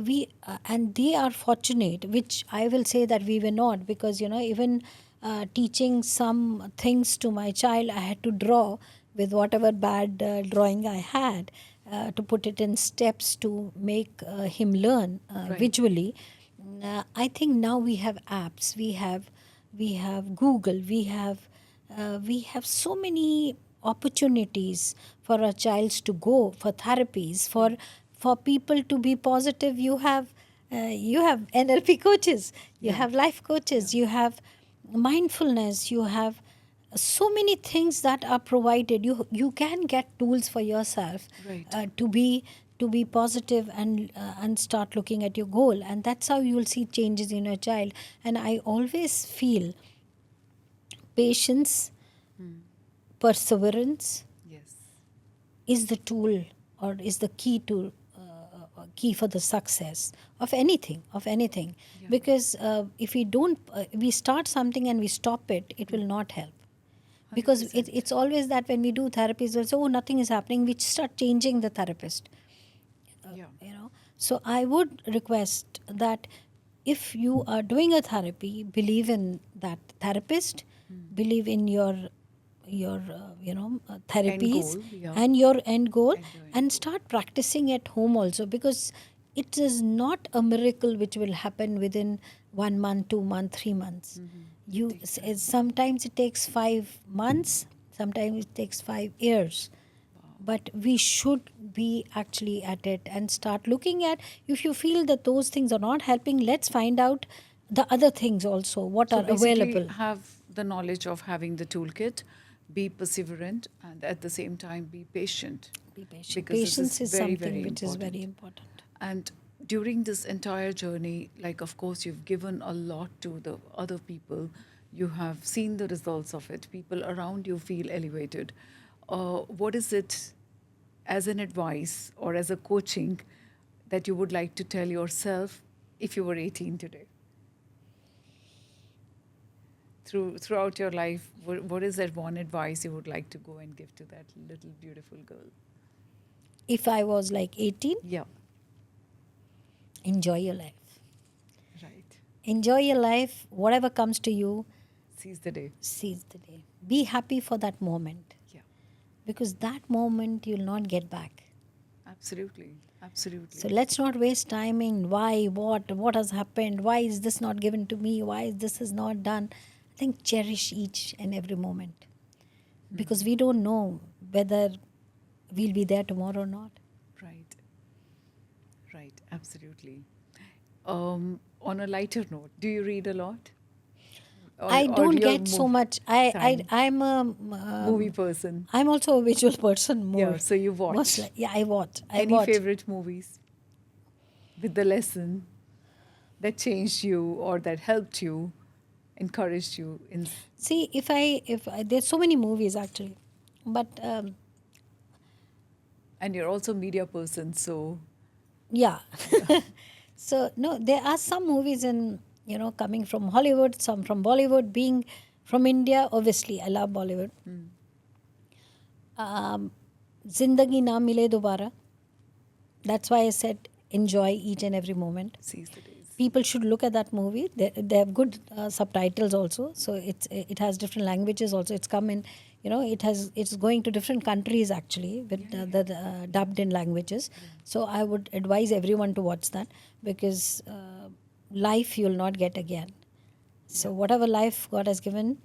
S2: we and they are fortunate, which I will say that we were not, because even teaching some things to my child, I had to draw with whatever bad drawing I had, to put it in steps to make him learn
S1: Right.
S2: visually. I think now we have apps, we have Google, we have so many opportunities for our childs to go for therapies, for people to be positive. You have NLP coaches, you
S1: Yeah.
S2: have life coaches, you have mindfulness, you have so many things that are provided. You can get tools for yourself
S1: Right.
S2: to be positive and start looking at your goal, and that's how you will see changes in your child. And I always feel patience, perseverance
S1: Yes.
S2: is the tool, or is the key to key for the success of anything.
S1: Yeah.
S2: Because if we don't we start something and we stop it, it will not help. Because
S1: 100%.
S2: it's always that when we do therapies, we'll say, oh, nothing is happening, we start changing the therapist.
S1: Yeah.
S2: So I would request that if you are doing a therapy, believe in that therapist, believe in your
S1: End
S2: therapies
S1: goal. Yeah.
S2: and your end goal,
S1: And your end
S2: and
S1: goal.
S2: start practicing at home also, because it is not a miracle which will happen within 1 month, 2 months, 3 months.
S1: Takes time.
S2: Sometimes it takes 5 months, sometimes it takes 5 years, but we should be actually at it and start looking at, if you feel that those things are not helping, let's find out the other things also what
S1: So
S2: are
S1: basically,
S2: available.
S1: have the knowledge of having the toolkit, be perseverant, and at the same time be patient,
S2: Be patient.
S1: because this is
S2: Patience is
S1: very,
S2: something
S1: very
S2: which is very
S1: important.
S2: important.
S1: And during this entire journey, like, of course, you've given a lot to the other people. You have seen the results of it. People around you feel elevated. What is it, as an advice or as a coaching, that you would like to tell yourself if you were 18 today? Throughout your life, what is that one advice you would like to go and give to that little beautiful girl?
S2: If I was like 18,
S1: Yeah.
S2: enjoy your life.
S1: Right.
S2: Enjoy your life. Whatever comes to you,
S1: Seize the day.
S2: seize the day. Be happy for that moment,
S1: Yeah.
S2: because that moment you'll not get back.
S1: Absolutely.
S2: So
S1: Absolutely.
S2: let's not waste time in why, what has happened, why is this not given to me, why is this is not done. I think cherish each and every moment, because we don't know whether we'll be there tomorrow or not.
S1: Right. Right. Absolutely. On a lighter note, do you read a lot?
S2: I
S1: Or
S2: don't
S1: you're
S2: get so much. I
S1: time
S2: I'm a
S1: movie person?
S2: I'm also a visual person more.
S1: Yeah. So you
S2: Mostly,
S1: watch.
S2: yeah, I watch. I
S1: Any
S2: watch.
S1: favorite movies with the lesson that changed you or that helped you, encouraged you in?
S2: See, if I there's so many movies actually, but
S1: And you're also media person, so
S2: yeah.
S1: yeah.
S2: So no, there are some movies in coming from Hollywood, some from Bollywood. Being from India, obviously I love Bollywood. Zindagi Na Mile Dobara. That's why I said enjoy each and every moment.
S1: Seize the days.
S2: People should look at that movie. They have good subtitles also, so it has different languages also. It's come in, it's going to different countries actually with the dubbed in languages. So I would advise everyone to watch that, because life you'll not get again. So whatever life God has given,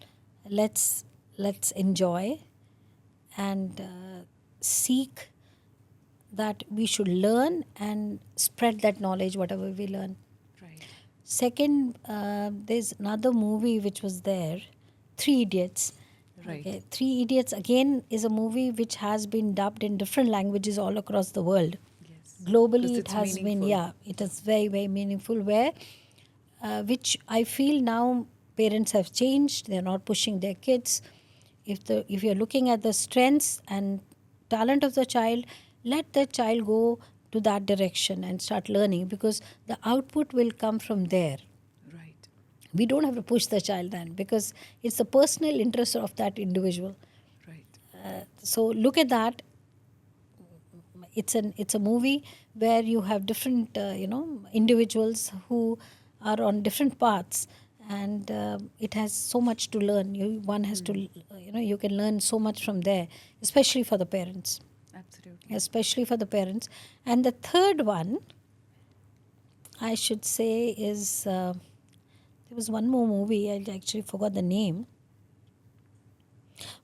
S2: let's enjoy and seek that we should learn and spread that knowledge whatever we learn.
S1: Right.
S2: Second, there's another movie which was there, Three Idiots.
S1: Right.
S2: Okay, Three Idiots again is a movie which has been dubbed in different languages all across the world.
S1: Yes.
S2: Globally,
S1: Because
S2: it
S1: it's
S2: has been,
S1: meaningful.
S2: yeah, it is very, very meaningful. Where, which I feel now parents have changed. They're not pushing their kids. If you're looking at the strengths and talent of the child, let the child go to that direction and start learning, because the output will come from there.
S1: Right.
S2: We don't have to push the child then, because it's the personal interest of that individual.
S1: Right.
S2: So look at that. It's a movie where you have different individuals who are on different paths, and it has so much to learn. One has to you can learn so much from there, especially for the parents.
S1: Absolutely.
S2: Especially for the parents. And the third one, I should say, is there was one more movie. I actually forgot the name.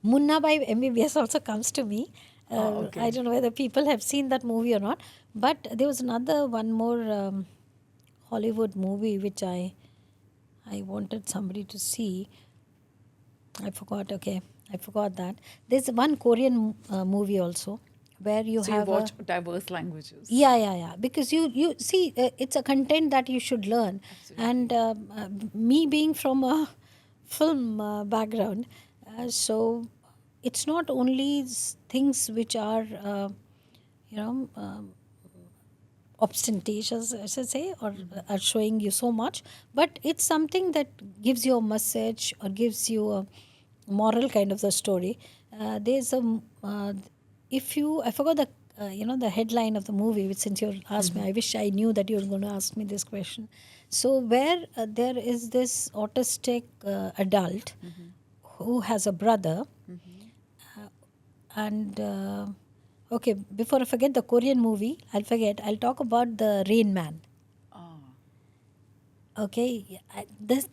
S2: Munna by MBBS also comes to me.
S1: Oh,
S2: I
S1: okay.
S2: don't know whether people have seen that movie or not, but there was another one more Hollywood movie which I wanted somebody to see. I forgot. Okay, I forgot that. There's one Korean movie also where you
S1: So you
S2: have a,
S1: watch diverse languages.
S2: yeah. Because you see, it's a content that you should learn.
S1: Absolutely.
S2: And me being from a film background, so it's not only things which are, you know, ostentatious, I should say, or are showing you so much, but it's something that gives you a message or gives you a moral kind of the story. There's a, if you, I forgot the, the headline of the movie, which since you asked me, I wish I knew that you were going to ask me this question. So, where there is this autistic adult who has a brother, and okay, before I forget the Korean movie, I'll talk about the Rain Man.
S1: Ah,
S2: Okay, yeah,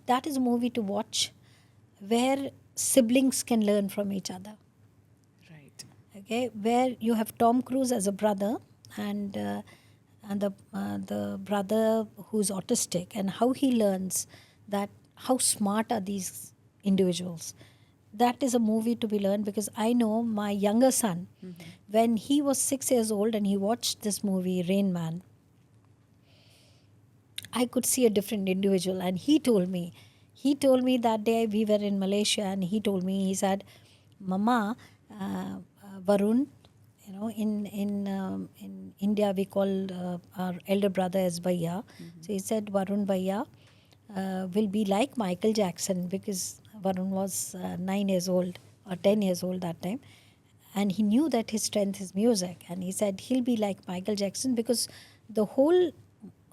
S2: that is a movie to watch where siblings can learn from each other.
S1: right.
S2: Okay, where you have Tom Cruise as a brother, and the brother who's autistic, and how he learns that how smart are these individuals. That is a movie to be learned, because I know my younger son, when he was 6 years old and he watched this movie Rain Man, I could see a different individual. And he told me that day we were in Malaysia, and he told me, he said, Mama, Varun, in India we call our elder brother as Bhaiya. So he said, Varun Bhaiya will be like Michael Jackson, because Varun was 9 years old or 10 years old that time. And he knew that his strength is music. And he said he'll be like Michael Jackson, because the whole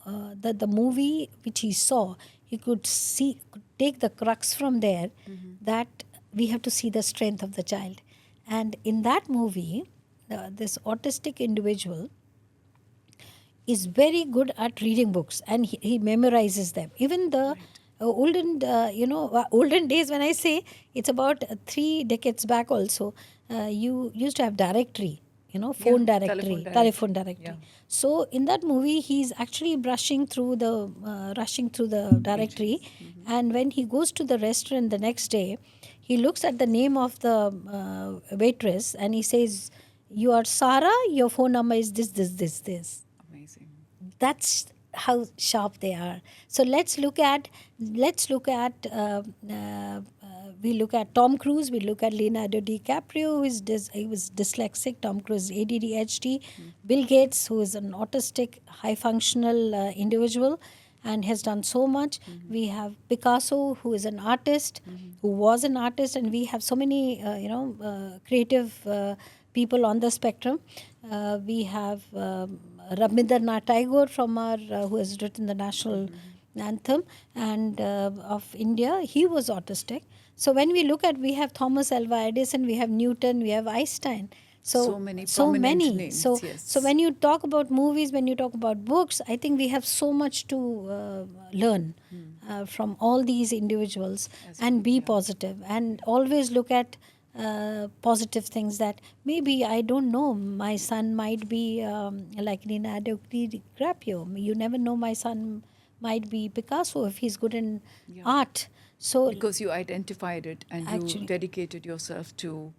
S2: the movie which he saw, he could take the crux from there, that we have to see the strength of the child. And in that movie, this autistic individual is very good at reading books, and he memorizes them. Even the
S1: Right.
S2: olden days, when I say, it's about 3 decades back also, you used to have directory,
S1: Yeah.
S2: phone
S1: Telephone
S2: directory, telephone
S1: directory. Yeah.
S2: directory. So in that movie, he's actually rushing through the directory.
S1: Pages.
S2: And when he goes to the restaurant the next day, he looks at the name of the waitress, and he says, you are Sarah, your phone number is this.
S1: Amazing.
S2: That's how sharp they are. So we look at Tom Cruise, we look at Leonardo DiCaprio, who is he was dyslexic. Tom Cruise ADHD. Bill Gates, who is an autistic high functional individual and has done so much. We have Picasso, who is an artist, who was an artist, and we have so many creative people on the spectrum. We have Rabindranath Tagore from our who has written the national anthem and of India. He was autistic. So when we look at, we have Thomas Alva Edison, we have Newton, we have Einstein.
S1: So
S2: So
S1: many
S2: so
S1: prominent
S2: many.
S1: names.
S2: So
S1: Yes.
S2: when you talk about movies, when you talk about books, I think we have so much to learn from all these individuals,
S1: As
S2: and
S1: well.
S2: be
S1: Yeah.
S2: positive, and always look at positive things, that maybe, I don't know, my son might be like Nina Adokri Grapio. You never know, my son might be Picasso if he's good in
S1: Yeah.
S2: art. So
S1: Because you identified it and you
S2: actually,
S1: dedicated yourself to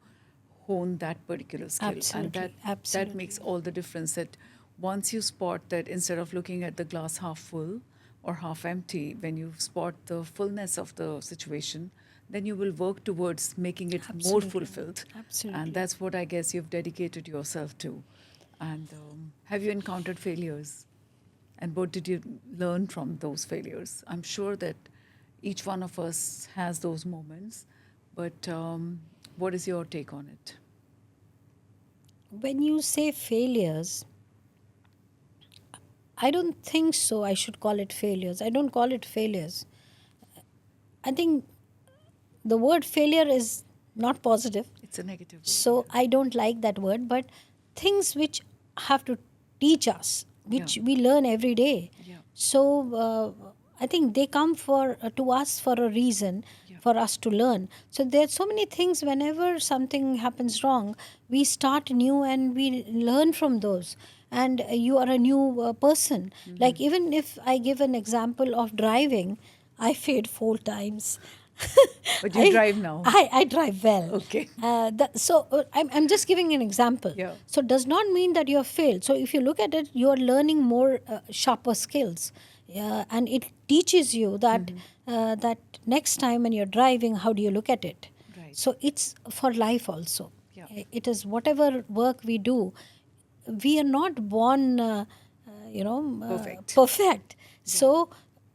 S1: hone that particular skill. And
S2: absolutely,
S1: that
S2: absolutely.
S1: makes all the difference, that once you spot that, instead of looking at the glass half full or half empty, when you spot the fullness of the situation, then you will work towards making it more
S2: Absolutely.
S1: fulfilled.
S2: Absolutely.
S1: And that's what I guess you've dedicated yourself to. And have you encountered failures? And what did you learn from those failures? I'm sure that each one of us has those moments, but what is your take on it?
S2: When you say failures, I don't think so. I should call it failures. I don't call it failures. I think the word failure is not positive.
S1: It's a negative word.
S2: So I don't like that word, but things which have to teach us, which
S1: Yeah.
S2: we learn every day.
S1: Yeah.
S2: So I think they come for to us for a reason,
S1: Yeah.
S2: for us to learn. So there's so many things. Whenever something happens wrong, we start new and we learn from those. And you are a new person. Like even if I give an example of driving, I failed 4 times.
S1: But you drive now.
S2: I drive well.
S1: Okay.
S2: I'm just giving an example.
S1: Yeah.
S2: So does not mean that you have failed. So if you look at it, you are learning more sharper skills, and it teaches you that that next time when you're driving, how do you look at it?
S1: Right.
S2: So it's for life also.
S1: Yeah.
S2: It is whatever work we do. We are not born,
S1: Perfect.
S2: perfect. So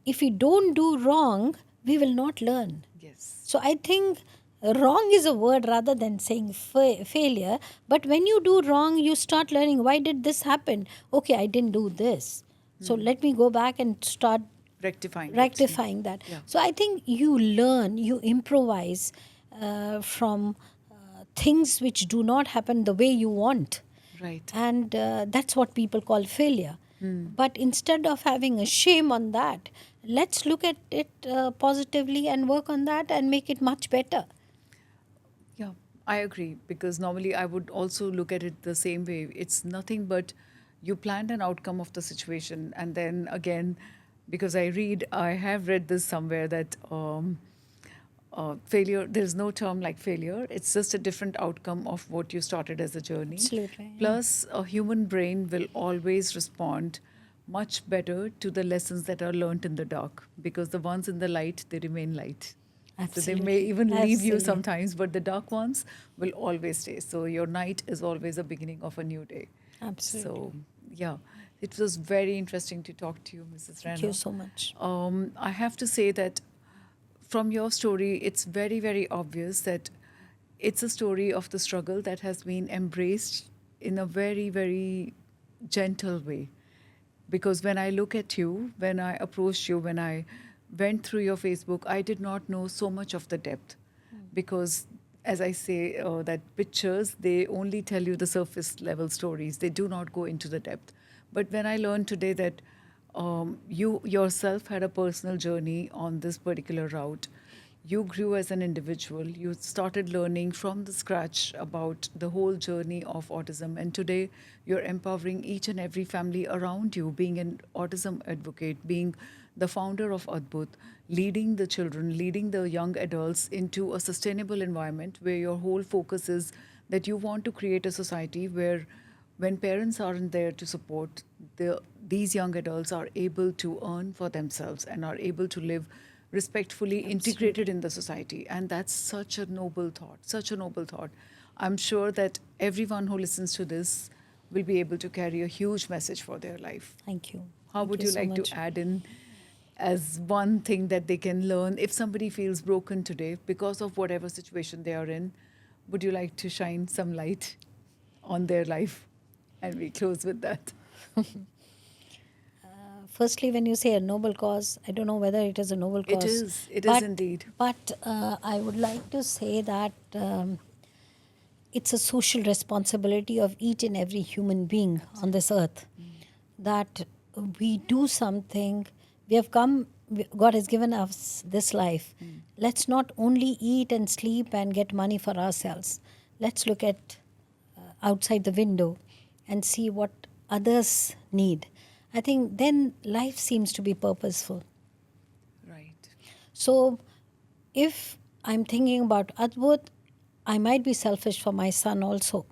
S2: if we don't do wrong, we will not learn.
S1: Yes.
S2: So I think wrong is a word rather than saying failure. But when you do wrong, you start learning, why did this happen? Okay, I didn't do this. So let me go back and start
S1: Rectifying it.
S2: rectifying that.
S1: Yeah.
S2: So I think you learn, you improvise from things which do not happen the way you want.
S1: Right.
S2: And that's what people call failure. But instead of having a shame on that, let's look at it positively and work on that and make it much better.
S1: Yeah, I agree, because normally I would also look at it the same way. It's nothing but you planned an outcome of the situation, and then again, because I have read this somewhere that failure, there's no term like failure. It's just a different outcome of what you started as a journey.
S2: Absolutely.
S1: Plus, a human brain will always respond much better to the lessons that are learnt in the dark, because the ones in the light, they remain light. So they may
S2: Absolutely.
S1: even leave you
S2: Absolutely.
S1: sometimes, but the dark ones will always stay. So your night is always a beginning of a new day.
S2: Absolutely.
S1: So, yeah, it was very interesting to talk to you, Mrs.
S2: Thank
S1: Raina.
S2: you so much.
S1: I have to say that from your story, it's very, very obvious that it's a story of the struggle that has been embraced in a very, very gentle way. Because when I look at you, when I approached you, when I went through your Facebook, I did not know so much of the depth. Because, as I say, that pictures, they only tell you the surface level stories, they do not go into the depth. But when I learned today that you yourself had a personal journey on this particular route, you grew as an individual, you started learning from the scratch about the whole journey of autism, and today you're empowering each and every family around you, being an autism advocate, being the founder of Adbut, leading the children, leading the young adults into a sustainable environment where your whole focus is that you want to create a society where when parents aren't there to support, these young adults are able to earn for themselves and are able to live respectfully integrated in the society. And that's such a noble thought, such a noble thought. I'm sure that everyone who listens to this will be able to carry a huge message for their life.
S2: Thank you.
S1: How
S2: Thank
S1: would
S2: you
S1: you
S2: so
S1: like
S2: much.
S1: to add in as one thing that they can learn if somebody feels broken today because of whatever situation they are in? Would you like to shine some light on their life? And we close with that.
S2: Firstly, when you say a noble cause, I don't know whether it is a noble cause.
S1: It is indeed.
S2: But I would like to say that it's a social responsibility of each and every human being on this earth that we do something. We have come, God has given us this life. Let's not only eat and sleep and get money for ourselves. Let's look at outside the window and see what others need. I think then life seems to be purposeful.
S1: Right.
S2: So if I'm thinking about Advut, I might be selfish for my son also.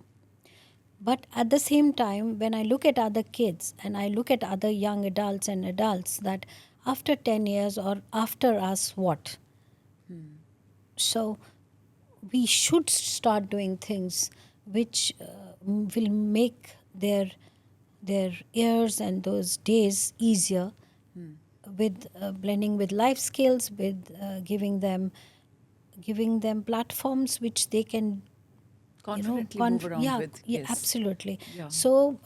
S2: But at the same time, when I look at other kids and I look at other young adults and adults, that after 10 years or after us, what? So we should start doing things which will make their years and those days easier, with blending with life skills, with giving them platforms which they can,
S1: Confidently move around
S2: yeah,
S1: with.
S2: yeah,
S1: Yes.
S2: absolutely.
S1: Yeah.
S2: So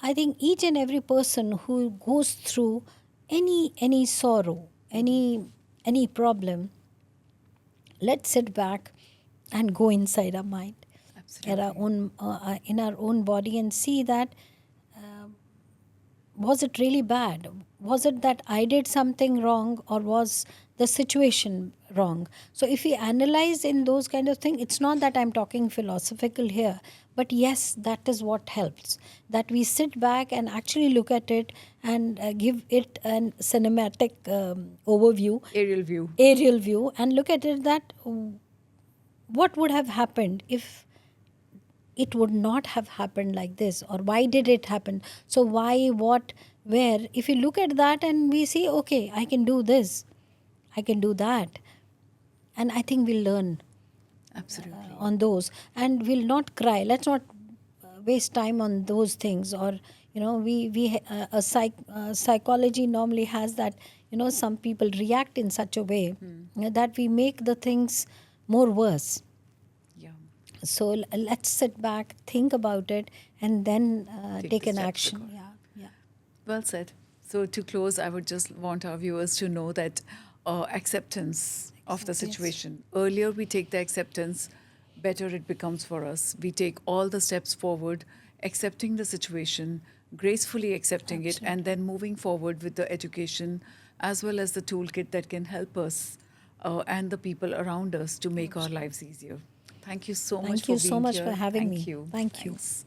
S2: I think each and every person who goes through any sorrow, any problem, let's sit back and go inside our mind, at our
S1: Absolutely.
S2: own in our own body, and see that, was it really bad? Was it that I did something wrong, or was the situation wrong? So if we analyze in those kind of things, it's not that I'm talking philosophical here, but yes, that is what helps. That we sit back and actually look at it and give it an cinematic overview,
S1: Aerial view.
S2: aerial view, and look at it that what would have happened if it would not have happened like this, or why did it happen, so why, what, where. If you look at that and we see, okay, I can do this, I can do that, and I think we'll learn
S1: Absolutely.
S2: on those, and we'll not cry. Let's not waste time on those things. Or we psychology normally has that, some people react in such a way that we make the things more worse.
S1: Yeah.
S2: So let's sit back, think about it, and then
S1: Take
S2: take
S1: the
S2: an
S1: steps
S2: action.
S1: accordingly.
S2: Yeah, yeah.
S1: Well said. So, to close, I would just want our viewers to know that acceptance of the
S2: Yes.
S1: situation. Earlier, we take the acceptance, better it becomes for us. We take all the steps forward, accepting the situation, gracefully accepting it, and
S2: Absolutely.
S1: then moving forward with the education as well as the toolkit that can help us and the people around us to make our
S2: Absolutely.
S1: lives easier. Thank you so much
S2: Thank
S1: for
S2: you so
S1: being
S2: much for
S1: here.
S2: having
S1: Thank
S2: me.
S1: you.
S2: Thank you.
S1: Thanks.